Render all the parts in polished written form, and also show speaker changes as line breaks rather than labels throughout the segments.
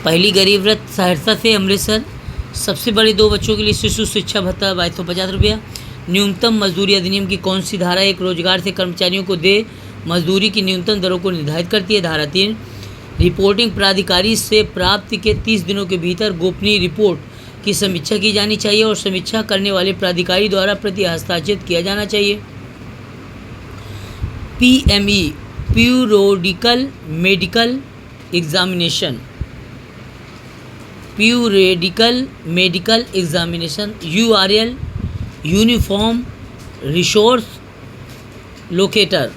पहली गरीब रथ सहरसा से अमृतसर। सबसे बड़े 2 बच्चों के लिए शिशु शिक्षा भत्ता 2250 रुपया। न्यूनतम मजदूरी अधिनियम की कौन सी धारा एक रोजगार से कर्मचारियों को दे मजदूरी की न्यूनतम दरों को निर्धारित करती है? धारा 3। रिपोर्टिंग प्राधिकारी से प्राप्ति के 30 दिनों के भीतर गोपनीय रिपोर्ट की समीक्षा की जानी चाहिए और समीक्षा करने वाले प्राधिकारी द्वारा प्रति हस्ताक्षरित किया जाना चाहिए। PME periodical medical examination, periodical medical examination. URL uniform resource locator,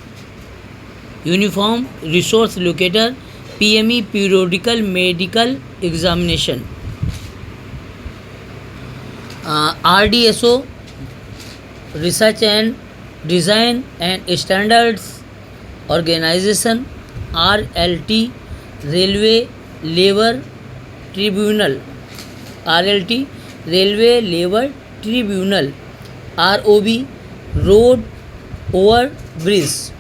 uniform resource locator PME periodical medical examination. RDSO research and design and standards organisation. RLT railway labour tribunal, RLT railway labour tribunal. ROB road over bridge.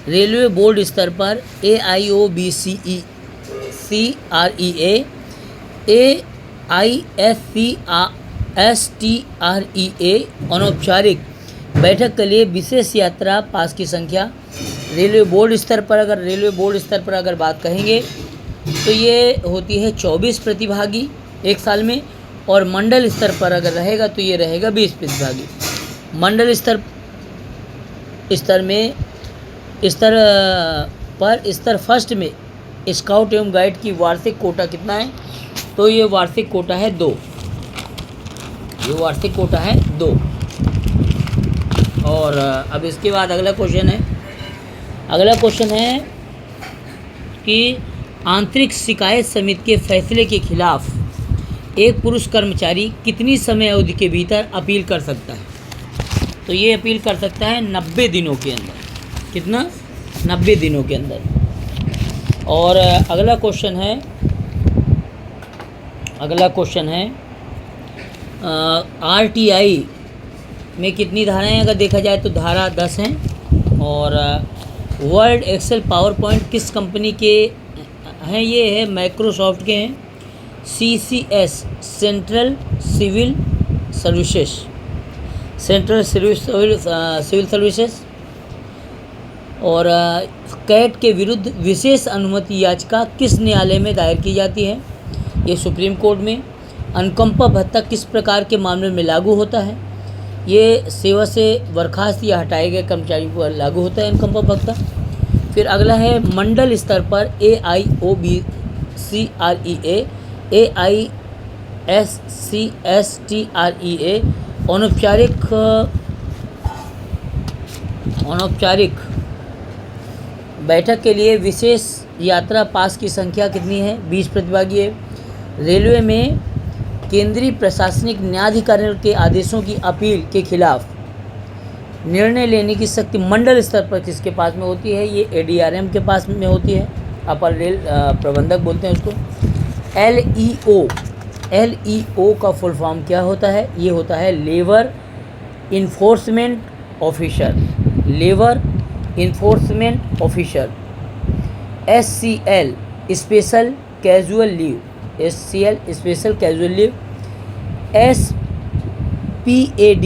Railway board स्तर पर AIOBCE CREA AISCSTREA अनौपचारिक बैठक के लिए विशेष यात्रा पास की संख्या। Railway board स्तर पर अगर बात कहेंगे तो ये होती है 24 प्रतिभागी एक साल में, और मंडल स्तर पर अगर रहेगा तो ये रहेगा 20 प्रतिभागी। मंडल स्तर फर्स्ट में स्काउट एवं गाइड की वार्षिक कोटा कितना है? तो ये वार्षिक कोटा है 2। और अब इसके बाद अगला क्वेश्चन है कि आंतरिक शिकायत समिति के फैसले के खिलाफ एक पुरुष कर्मचारी कितनी समय अवधि के भीतर अपील कर सकता है? तो ये अपील कर सकता है 90 दिनों के अंदर। कितना? 90 दिनों के अंदर। और अगला क्वेश्चन है RTI में कितनी धाराएं अगर देखा जाए तो धारा 10 हैं। और वर्ड एक्सेल पावर पॉइंट किस कंपनी के हैं? ये है माइक्रोसॉफ्ट के हैं। CCS central civil services. और कैट के विरुद्ध विशेष अनुमति याचिका किस न्यायालय में दायर की जाती है? ये सुप्रीम कोर्ट में। अनुकंपा भत्ता किस प्रकार के मामले में लागू होता है? ये सेवा से बर्खास्त या हटाए गए कर्मचारियों पर लागू होता है अनुकंपा भत्ता। फिर अगला है मंडल स्तर पर AIOBCREA AISCSTREA अनौपचारिक बैठक के लिए विशेष यात्रा पास की संख्या कितनी है? 20 प्रतिभागी है। रेलवे में केंद्रीय प्रशासनिक न्यायाधिकरण के आदेशों की अपील के खिलाफ निर्णय लेने की शक्ति मंडल स्तर पर किसके पास में होती है? ये ADRM के पास में होती है, अपर रेल प्रबंधक बोलते हैं उसको। LEO का फुल फॉर्म क्या होता है? ये होता है labour enforcement officer. SCL special casual leave. SPAD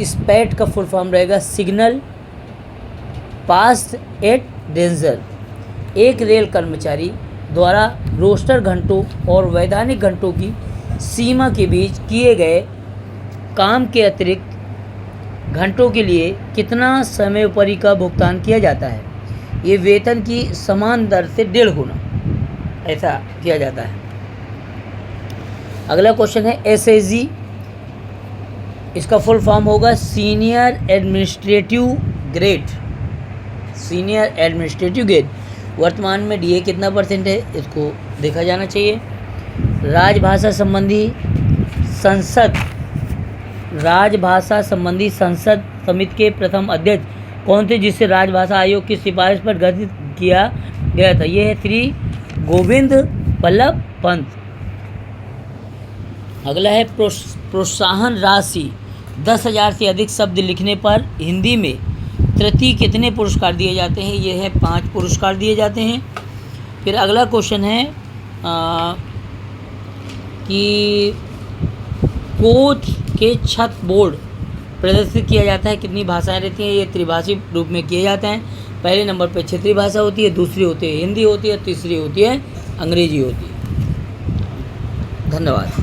स्पैट का फुल फॉर्म रहेगा सिग्नल पास्ट एट डेंजर। एक रेल कर्मचारी द्वारा रोस्टर घंटों और वैधानिक घंटों की सीमा के बीच किए गए काम के अतिरिक्त घंटों के लिए कितना समयोपरि का भुगतान किया जाता है? ये वेतन की समान दर से 1.5 गुना ऐसा किया जाता है। अगला क्वेश्चन है SAG, इसका फुल फॉर्म होगा सीनियर एडमिनिस्ट्रेटिव ग्रेड। वर्तमान में DA कितना % है? इसको देखा जाना चाहिए। राजभाषा संबंधी संसद समिति के प्रथम अध्यक्ष कौन थे जिसे राजभाषा आयोग की सिफारिश पर गठित किया गया था? ये है श्री गोविंद बल्लभ पंत। अगला है प्रोत्साहन राशि 10,000 से अधिक शब्द लिखने पर हिंदी में तृतीय कितने पुरस्कार दिए जाते हैं? ये है 5 पुरस्कार दिए जाते हैं। फिर अगला क्वेश्चन है कि कोच के छत बोर्ड प्रदर्शित किया जाता है, कितनी भाषाएं रहती हैं? ये त्रिभाषी रूप में किए जाते हैं। पहले नंबर पे क्षेत्रीय भाषा होती है, दूसरी होती है हिंदी होती है, तीसरी होती है अंग्रेजी होती है। धन्यवाद।